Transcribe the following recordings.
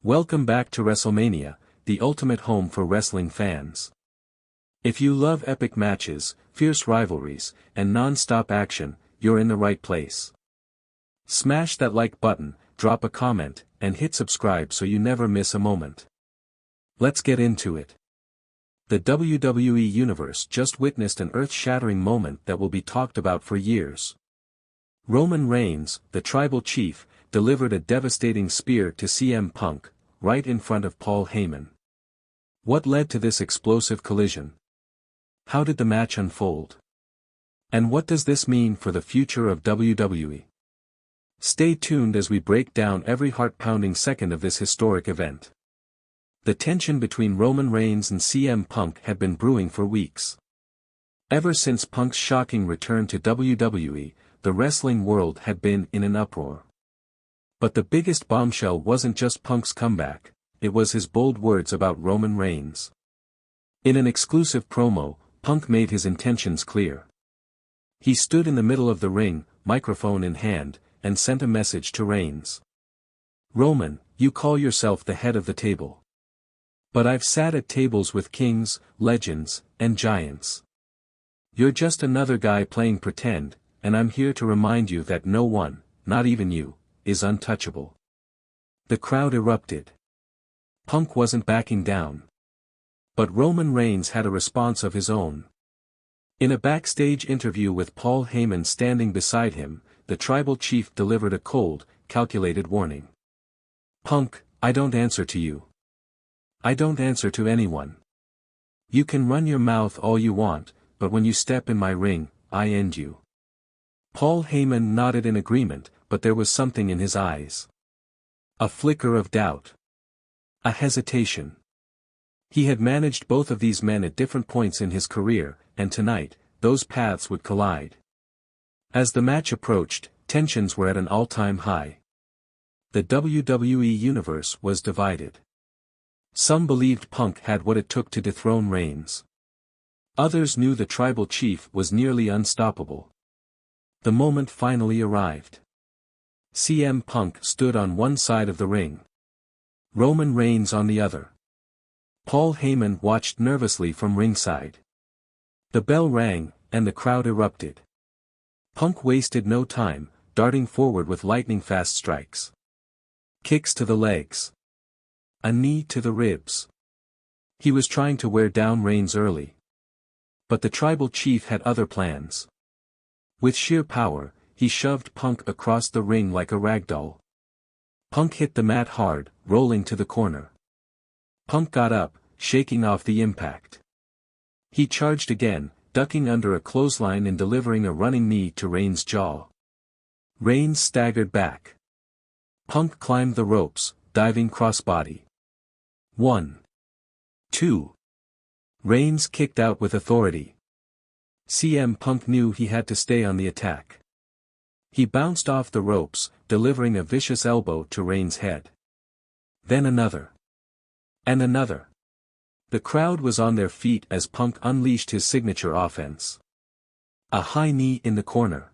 Welcome back to WrestleMania, the ultimate home for wrestling fans. If you love epic matches, fierce rivalries, and non-stop action, you're in the right place. Smash that like button, drop a comment, and hit subscribe so you never miss a moment. Let's get into it. The WWE Universe just witnessed an earth-shattering moment that will be talked about for years. Roman Reigns, the tribal chief, delivered a devastating spear to CM Punk, right in front of Paul Heyman. What led to this explosive collision? How did the match unfold? And what does this mean for the future of WWE? Stay tuned as we break down every heart-pounding second of this historic event. The tension between Roman Reigns and CM Punk had been brewing for weeks. Ever since Punk's shocking return to WWE, the wrestling world had been in an uproar. But the biggest bombshell wasn't just Punk's comeback, it was his bold words about Roman Reigns. In an exclusive promo, Punk made his intentions clear. He stood in the middle of the ring, microphone in hand, and sent a message to Reigns. "Roman, you call yourself the head of the table. But I've sat at tables with kings, legends, and giants. You're just another guy playing pretend, and I'm here to remind you that no one, not even you, is untouchable." The crowd erupted. Punk wasn't backing down. But Roman Reigns had a response of his own. In a backstage interview with Paul Heyman standing beside him, the tribal chief delivered a cold, calculated warning. "Punk, I don't answer to you. I don't answer to anyone. You can run your mouth all you want, but when you step in my ring, I end you." Paul Heyman nodded in agreement, but there was something in his eyes. A flicker of doubt. A hesitation. He had managed both of these men at different points in his career, and tonight, those paths would collide. As the match approached, tensions were at an all-time high. The WWE Universe was divided. Some believed Punk had what it took to dethrone Reigns. Others knew the tribal chief was nearly unstoppable. The moment finally arrived. CM Punk stood on one side of the ring. Roman Reigns on the other. Paul Heyman watched nervously from ringside. The bell rang, and the crowd erupted. Punk wasted no time, darting forward with lightning-fast strikes. Kicks to the legs. A knee to the ribs. He was trying to wear down Reigns early. But the tribal chief had other plans. With sheer power, he shoved Punk across the ring like a ragdoll. Punk hit the mat hard, rolling to the corner. Punk got up, shaking off the impact. He charged again, ducking under a clothesline and delivering a running knee to Reigns' jaw. Reigns staggered back. Punk climbed the ropes, diving crossbody. 1. 2. Reigns kicked out with authority. CM Punk knew he had to stay on the attack. He bounced off the ropes, delivering a vicious elbow to Reigns' head. Then another. And another. The crowd was on their feet as Punk unleashed his signature offense. A high knee in the corner.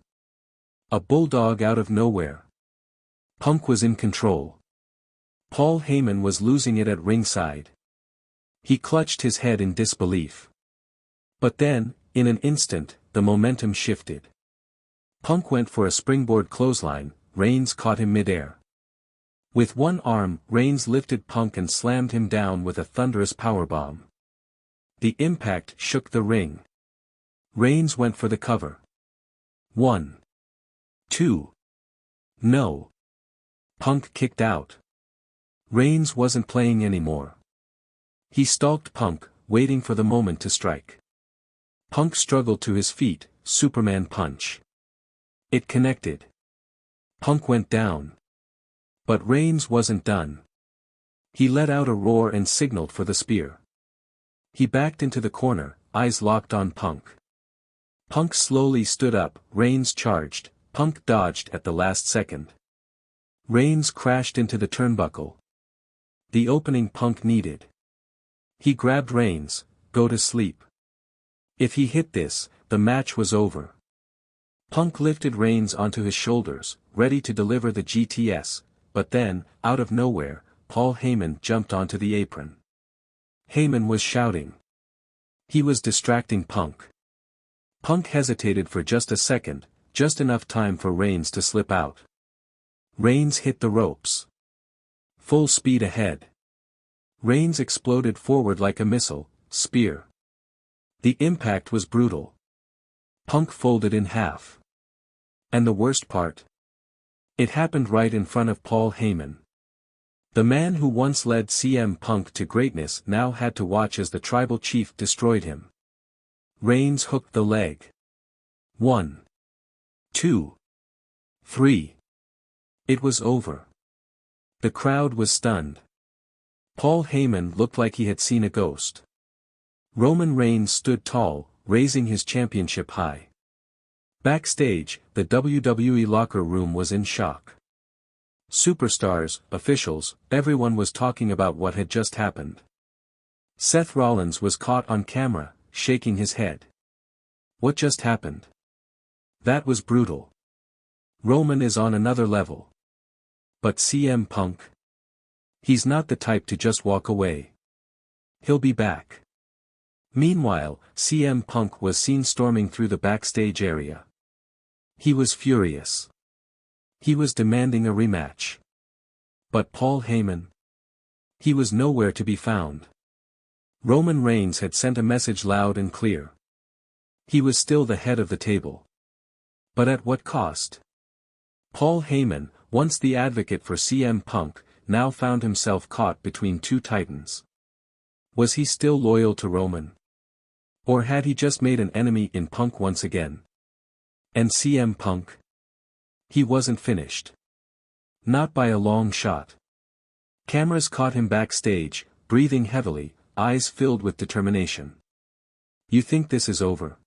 A bulldog out of nowhere. Punk was in control. Paul Heyman was losing it at ringside. He clutched his head in disbelief. But then, in an instant, the momentum shifted. Punk went for a springboard clothesline, Reigns caught him midair. With one arm, Reigns lifted Punk and slammed him down with a thunderous powerbomb. The impact shook the ring. Reigns went for the cover. 1. 2. No. Punk kicked out. Reigns wasn't playing anymore. He stalked Punk, waiting for the moment to strike. Punk struggled to his feet, Superman punch. It connected. Punk went down. But Reigns wasn't done. He let out a roar and signaled for the spear. He backed into the corner, eyes locked on Punk. Punk slowly stood up, Reigns charged, Punk dodged at the last second. Reigns crashed into the turnbuckle. The opening Punk needed. He grabbed Reigns, "Go to sleep." If he hit this, the match was over. Punk lifted Reigns onto his shoulders, ready to deliver the GTS, but then, out of nowhere, Paul Heyman jumped onto the apron. Heyman was shouting. He was distracting Punk. Punk hesitated for just a second, just enough time for Reigns to slip out. Reigns hit the ropes. Full speed ahead. Reigns exploded forward like a missile, spear. The impact was brutal. Punk folded in half. And the worst part? It happened right in front of Paul Heyman. The man who once led CM Punk to greatness now had to watch as the tribal chief destroyed him. Reigns hooked the leg. 1, 2, 3. It was over. The crowd was stunned. Paul Heyman looked like he had seen a ghost. Roman Reigns stood tall, raising his championship high. Backstage, the WWE locker room was in shock. Superstars, officials, everyone was talking about what had just happened. Seth Rollins was caught on camera, shaking his head. What just happened? That was brutal. Roman is on another level. But CM Punk? He's not the type to just walk away. He'll be back. Meanwhile, CM Punk was seen storming through the backstage area. He was furious. He was demanding a rematch. But Paul Heyman? He was nowhere to be found. Roman Reigns had sent a message loud and clear. He was still the head of the table. But at what cost? Paul Heyman, once the advocate for CM Punk, now found himself caught between two titans. Was he still loyal to Roman? Or had he just made an enemy in Punk once again? And CM Punk? He wasn't finished. Not by a long shot. Cameras caught him backstage, breathing heavily, eyes filled with determination. You think this is over?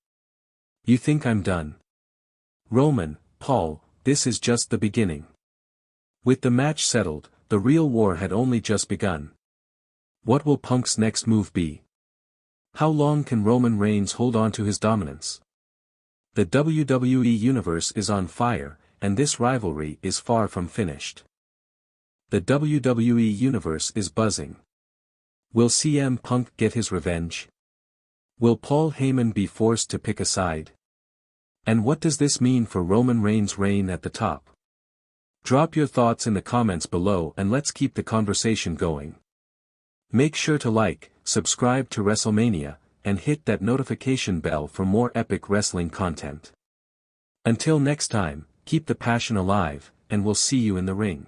You think I'm done? Roman, Paul, this is just the beginning. With the match settled, the real war had only just begun. What will Punk's next move be? How long can Roman Reigns hold on to his dominance? The WWE Universe is on fire, and this rivalry is far from finished. The WWE Universe is buzzing. Will CM Punk get his revenge? Will Paul Heyman be forced to pick a side? And what does this mean for Roman Reigns' reign at the top? Drop your thoughts in the comments below and let's keep the conversation going. Make sure to like, subscribe to WrestleMania, and hit that notification bell for more epic wrestling content. Until next time, keep the passion alive, and we'll see you in the ring.